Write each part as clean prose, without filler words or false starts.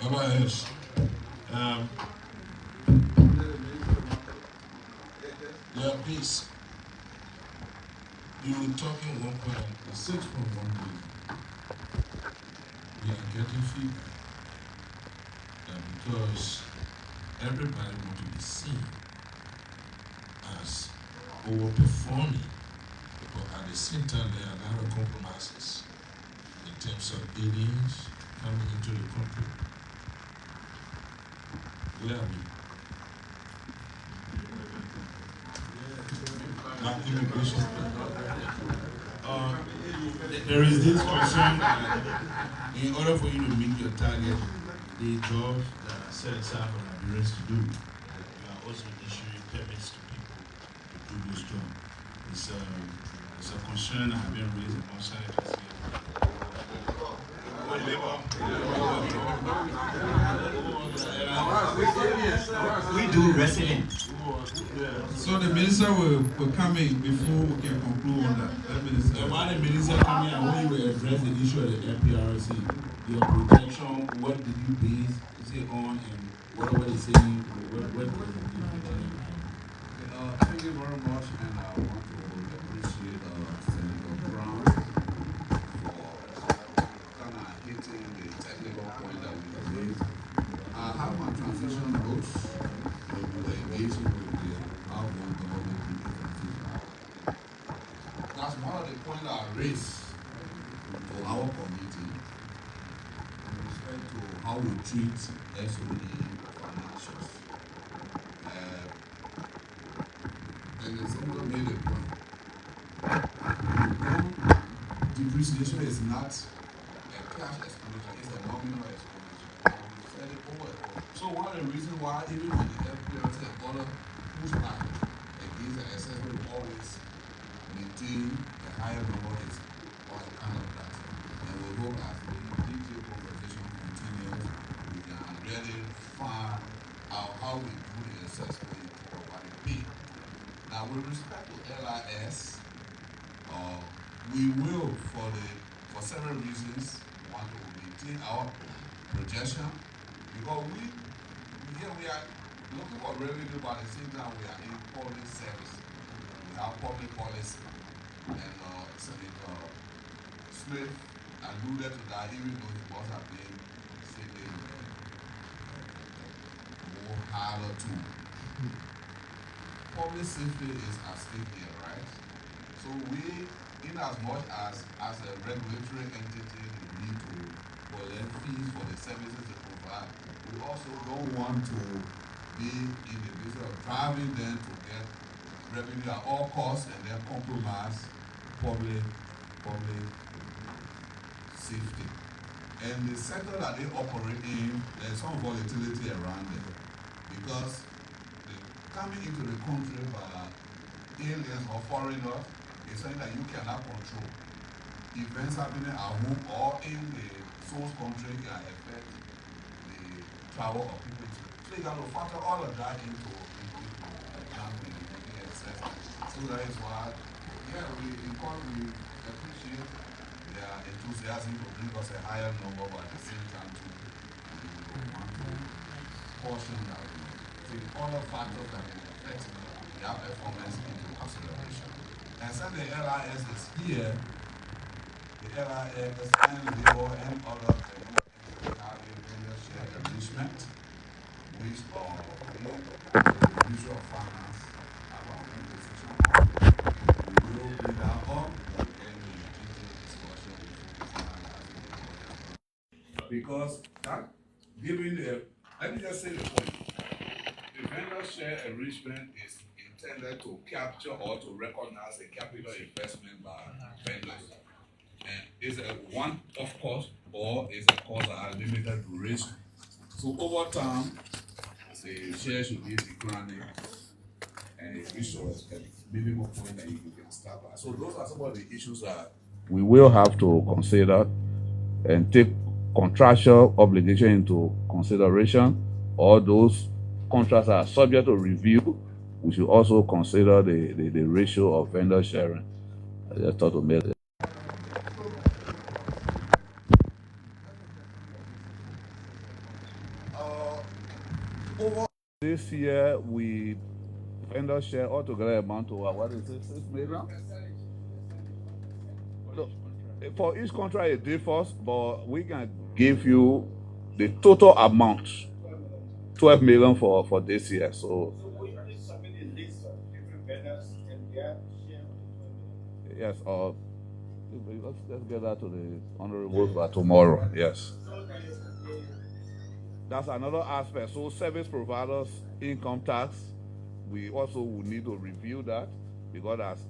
Baba Hirsch. Um, yeah, please. You were talking at one point, the 6.1 billion. We are getting feedback because everybody wants to be seen as overperforming, but at the same time, there are a lot of compromises in terms of aliens coming into the country. Where are we? Not immigration. There is this concern that in order for you to meet your target, the jobs that are set aside for Nigerians to do, you are also issuing permits to people to do this job. It's a concern that has been raised among scientists here. We do wrestling. So the minister will come in before we can conclude on that. And while the minister coming, I want you to address the issue of the FPRC. Your projection, what did you base it on, and whatever they say, what was thank you very much, and I want to appreciate Senator Brown for kind of hitting the technical point that we raised. I have my transition notes. We were engaging with the outgoing government in the transition. That's one of the points I raised to our committee with respect to how we treat SOE financials. And the senator made a point. Depreciation is not a cash expenditure, it's a nominal expenditure. And we said it over. So one of the reasons why even with the FPRC and other pushback against the assessment, we always maintain a higher number is on account of that. And we hope as the detailed conversation continues, we can really find out how we do the assessment of what it means. Now, with respect to LIS, we will, for several reasons, want to maintain our projection because we are looking for revenue, but at the same time, we are in public service. We have public policy, and Senator Smith alluded to that, even though he must have been saying more harder too. Public safety is at stake here, right? So we, in as much as a regulatory entity, we need to collect fees for the services they provide, we also don't want to be in the business of driving them to get revenue at all costs and then compromise public safety. And the sector that they operate in, there's some volatility around it because coming into the country by aliens or foreigners is something that you cannot control. Events happening at home or in the source country can affect the travel of people. So you got to factor all of that into account when you're making assessment. So that is why, we appreciate their enthusiasm to bring us a higher number, but at the same time too, we want to caution that take other factors that can affect their performance into consideration. And since the LIS is here, the LIS and labor and other have a vendor share arrangement, which the Ministry of Finance have our own position on. We will bring that up in the detailed discussion before we finalize the budget. Because that giving let me just say the point. The vendor share arrangement is intended to capture or to recognize a capital investment by vendors. And is a one-off cost or is a cost that has limited duration. So over time, the share should be declining and it reaches a minimum point that you can start by. So those are some of the issues that we will have to consider and take contractual obligation into consideration. All those contracts are subject to review. We should also consider the ratio of vendor sharing. I just thought to make it. Over This year, we vendor share altogether amount to what is it, 6 million? No, for each contract it differs, but we can give you the total amount, 12 million for this year. So yes, let's get that to the honorable by tomorrow. Yes. That's another aspect. So service providers, income tax, we also will need to review that because that's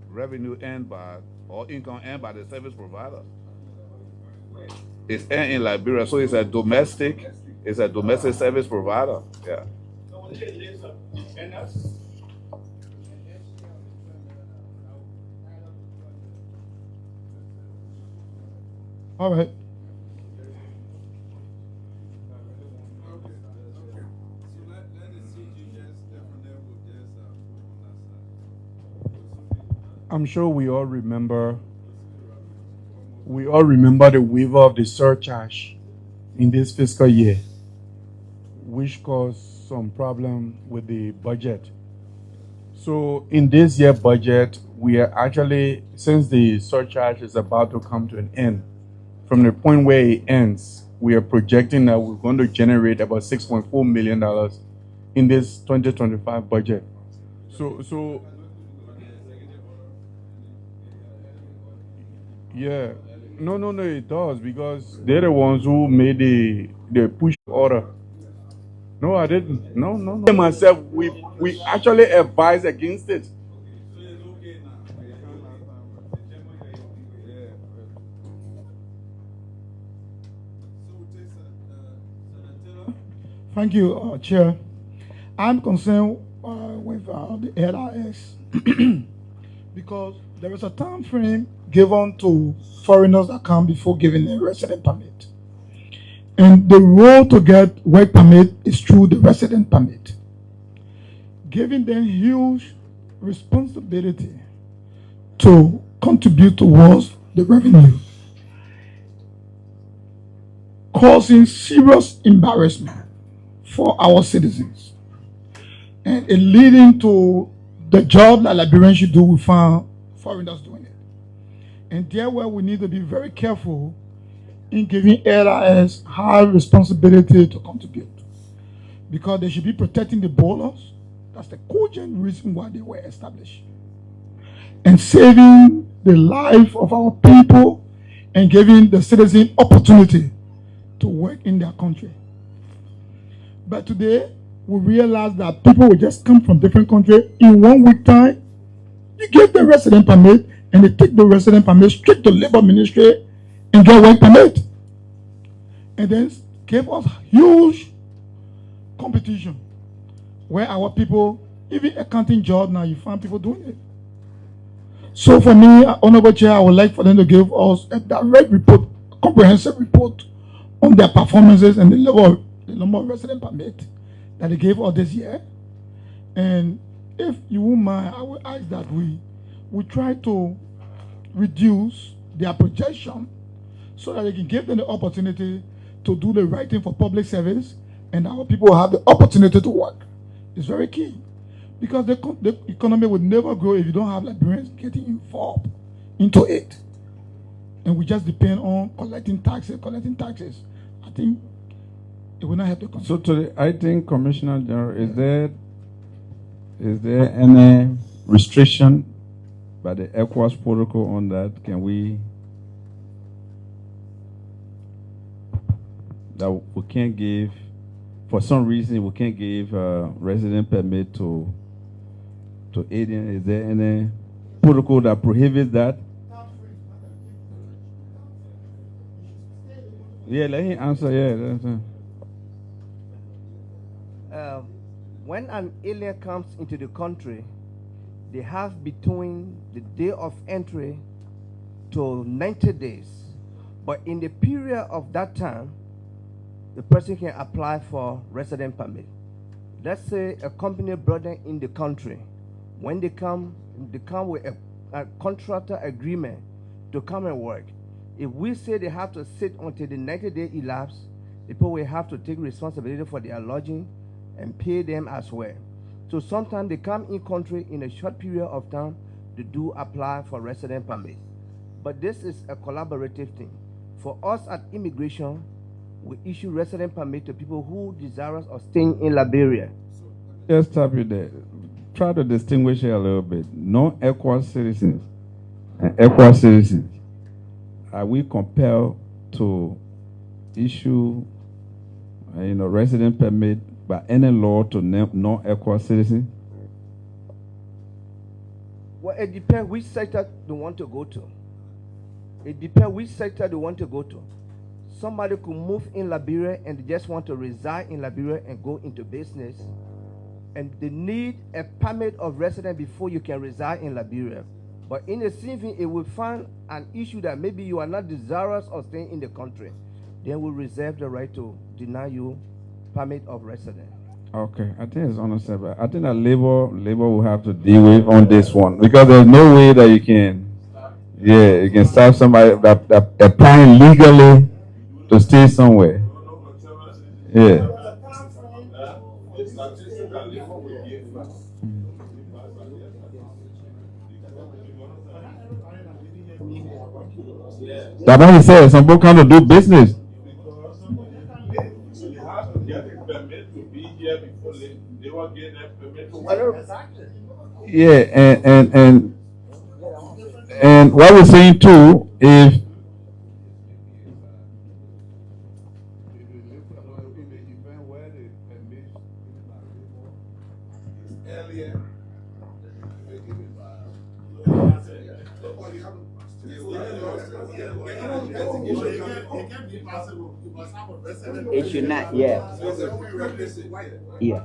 revenue earned by or income earned by the service providers. It's earned in Liberia, so it's a domestic service provider. Yeah. All right. I'm sure we all remember the waiver of the surcharge in this fiscal year, which caused some problem with the budget. So in this year budget, we are actually, since the surcharge is about to come to an end, from the point where it ends, we are projecting that we're going to generate about $6.4 million in this 2025 budget. So yeah, no, it does, because they're the ones who made the push order. No, I didn't. No. Myself, we actually advised against it. Thank you, Chair. I'm concerned with the LRS because there is a time frame given to foreigners that come before giving a resident permit. And the road to get work permit is through the resident permit, giving them huge responsibility to contribute towards the revenue, causing serious embarrassment for our citizens, and it leading to the job that Liberians should do. We found foreigners doing it, and therefore we need to be very careful in giving LRS high responsibility to contribute, because they should be protecting the borders. That's the cogent reason why they were established, and saving the life of our people and giving the citizen opportunity to work in their country. But today, we realize that people will just come from different countries in 1 week time. You give the resident permit, and they take the resident permit straight to Labor Ministry and get work permit. And then gave us huge competition, where our people, even accounting job now, you find people doing it. So for me, Honorable Chair, I would like for them to give us a direct report, a comprehensive report on their performances and the number of resident permit that they gave us this year. And if you won't mind, I will ask that we try to reduce their projection so that they can give them the opportunity to do the right thing for public service, and our people will have the opportunity to work. It's very key, because the economy will never grow if you don't have Liberians getting involved into it. And we just depend on collecting taxes. I think it will not help the country. So today, I think, Commissioner General, is there any restriction by the ECOWAS protocol on that? Can we, that we can't give, for some reason we can't give resident permit to alien? Is there any protocol that prohibits that? Yeah, let him answer. Yeah. When an alien comes into the country, they have between the day of entry to 90 days. But in the period of that time, the person can apply for resident permit. Let's say a company brought them in the country. When they come with a contractor agreement to come and work. If we say they have to sit until the 90-day elapse, the people will have to take responsibility for their lodging, and pay them as well. So sometimes they come in country in a short period of time, they do apply for resident permit. But this is a collaborative thing. For us at immigration, we issue resident permit to people who desirous of staying in Liberia. Just stop you there. Try to distinguish it a little bit. Non-equal citizens and equal citizens. Are we compelled to issue, resident permit by any law to non-equal citizens? Well, it depends which sector they want to go to. It depends which sector they want to go to. Somebody could move in Liberia and they just want to reside in Liberia and go into business, and they need a permit of residence before you can reside in Liberia. But in the same thing, it will find an issue that maybe you are not desirous of staying in the country. Then we reserve the right to deny you permit of residence. Okay, I think it's honest, but I think that labor will have to deal with on this one, because there's no way that you can stop somebody that applying legally to stay somewhere. Yeah. That's what he said. Some people come to do business. Yeah, and what we're saying too is it should not, yeah. Yeah.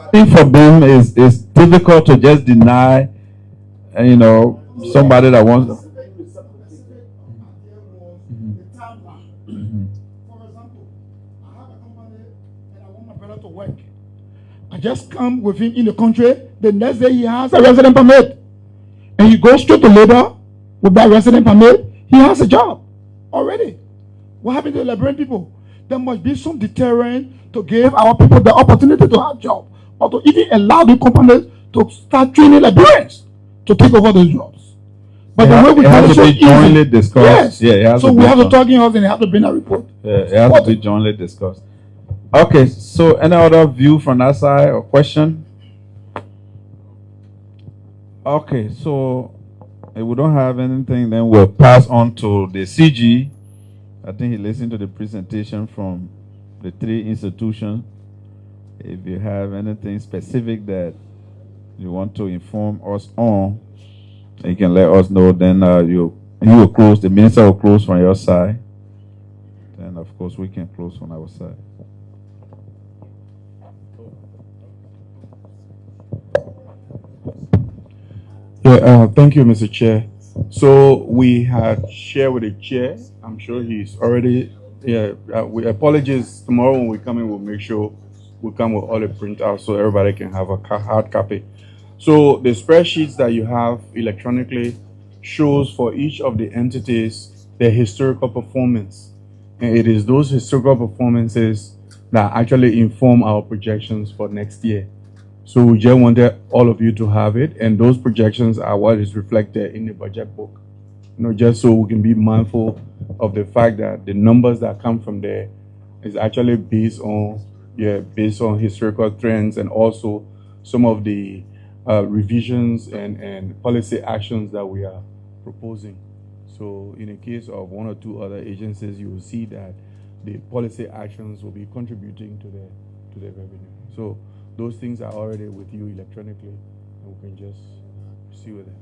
I think for them it's difficult to just deny, somebody that wants. For example, I have a company and I want my brother to work. I just come with him in the country. The next day he has a resident permit. And he goes straight to labor with that resident permit. He has a job already. What happened to the Liberian people? There must be some deterrent to give our people the opportunity to have job, or to even allow the companies to start training Liberians to take over those jobs. But the way we it has to be jointly discussed. Yes. Yeah, it has so to we be have to talk in house and they have to bring a report. Yeah, it has to be jointly discussed. Okay, so any other view from that side or question? Okay, so if we don't have anything, then we'll pass on to the CG. I think he listened to the presentation from the three institutions. If you have anything specific that you want to inform us on, you can let us know. Then you will close. The minister will close from your side. Then, of course, we can close from our side. Yeah, thank you, Mr. Chair. So we had shared with the chair. I'm sure he's already. Yeah, we apologize. Tomorrow when we come in, we'll make sure we come with all the printouts so everybody can have a hard copy. So the spreadsheets that you have electronically shows for each of the entities their historical performance, and it is those historical performances that actually inform our projections for next year. So we just wanted all of you to have it, and those projections are what is reflected in the budget book. Just so we can be mindful of the fact that the numbers that come from there is actually based on historical trends, and also some of the revisions and policy actions that we are proposing. So in the case of one or two other agencies, you will see that the policy actions will be contributing to the revenue. So those things are already with you electronically, and we can just see with them.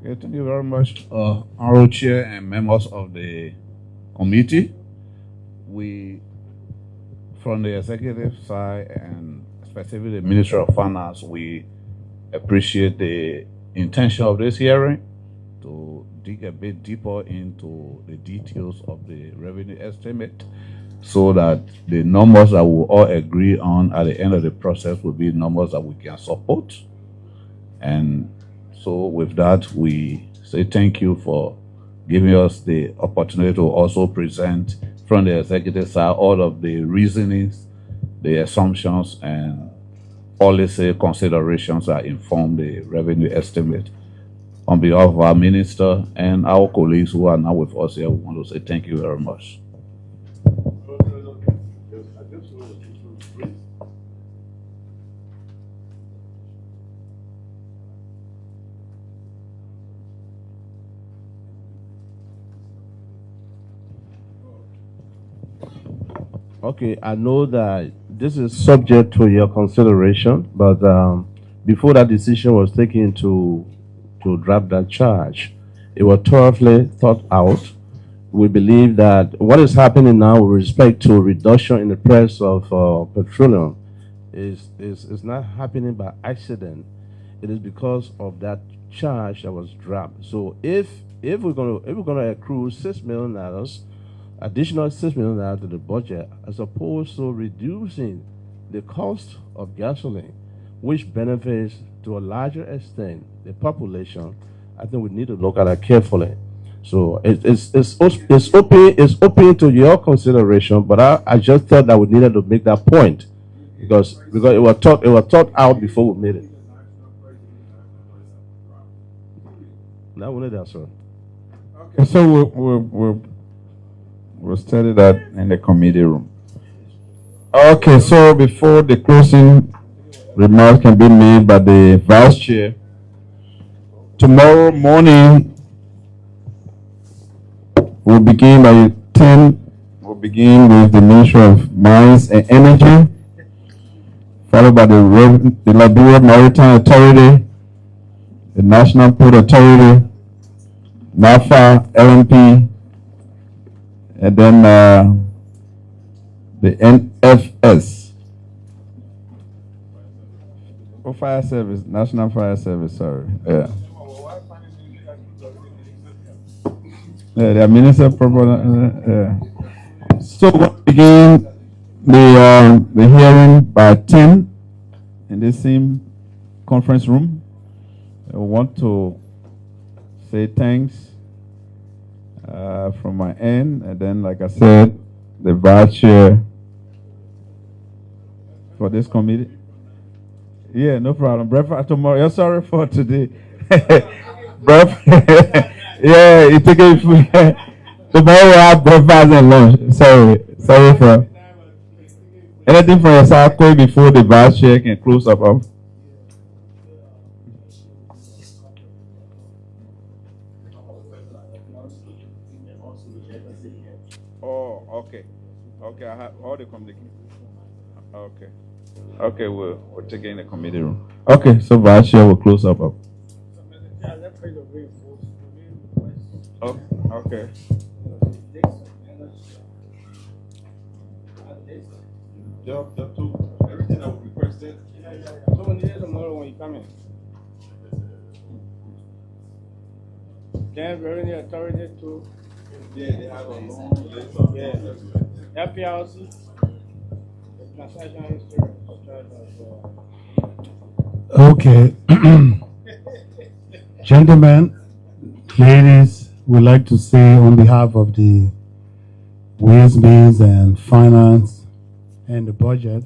Okay, thank you very much, Honorable Chair and members of the committee. We, from the executive side and specifically the Ministry of Finance, we appreciate the intention of this hearing to dig a bit deeper into the details of the revenue estimate, so that the numbers that we all agree on at the end of the process will be numbers that we can support. And so with that, we say thank you for giving us the opportunity to also present from the executive side all of the reasonings, the assumptions, and policy considerations that inform the revenue estimate. On behalf of our minister and our colleagues who are now with us here, we want to say thank you very much. Okay, I know that this is subject to your consideration, but before that decision was taken to drop that charge, it was thoroughly thought out. We believe that what is happening now with respect to reduction in the price of petroleum is not happening by accident. It is because of that charge that was dropped. So if we're gonna accrue $6 million, additional $6 million to the budget, as opposed to reducing the cost of gasoline, which benefits to a larger extent the population, I think we need to look at that carefully. So it's open to your consideration, but I just thought that we needed to make that point because it was thought out before we made it. Now we need that, sir. Okay, so we'll study that in the committee room. Okay, so before the closing remarks can be made by the vice chair, tomorrow morning we'll begin by 10. We'll begin with the Ministry of Mines and Energy, followed by the Liberia Maritime Authority, the National Port Authority, NAFA, LMP, and then the NFS. Oh, Fire Service, National Fire Service, sorry. Yeah. Yeah, the Minister So we'll begin the hearing by 10 in the same conference room. I want to say thanks from my end, and then, like I said, the vice chair for this committee. Yeah, no problem. Breakfast tomorrow. You're sorry for today. Breakfast. Yeah, you take it. Tomorrow we'll have breakfast and lunch. Sorry for anything for yourself before the vice chair can close up. Oh, okay. Okay, I have all the communication. Okay, we'll take it in the committee room. Okay, so vice chair will close up. Oh, okay. Everything that was requested. So when you tomorrow when you come in. Then revenue authority too. Yeah, they have a long list of FPLC. Transaction history. Okay. Gentlemen, ladies, we'd like to say on behalf of the Ways, Means, and Finance and the budget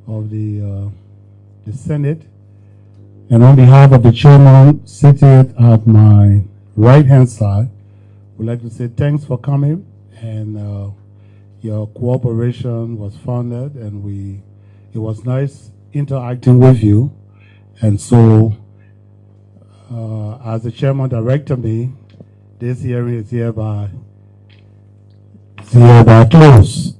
of the Senate, and on behalf of the chairman seated at my right-hand side, we'd like to say thanks for coming, and your cooperation was founded, and it was nice interacting with you. And so, as the chairman directed me, this hearing is hereby closed.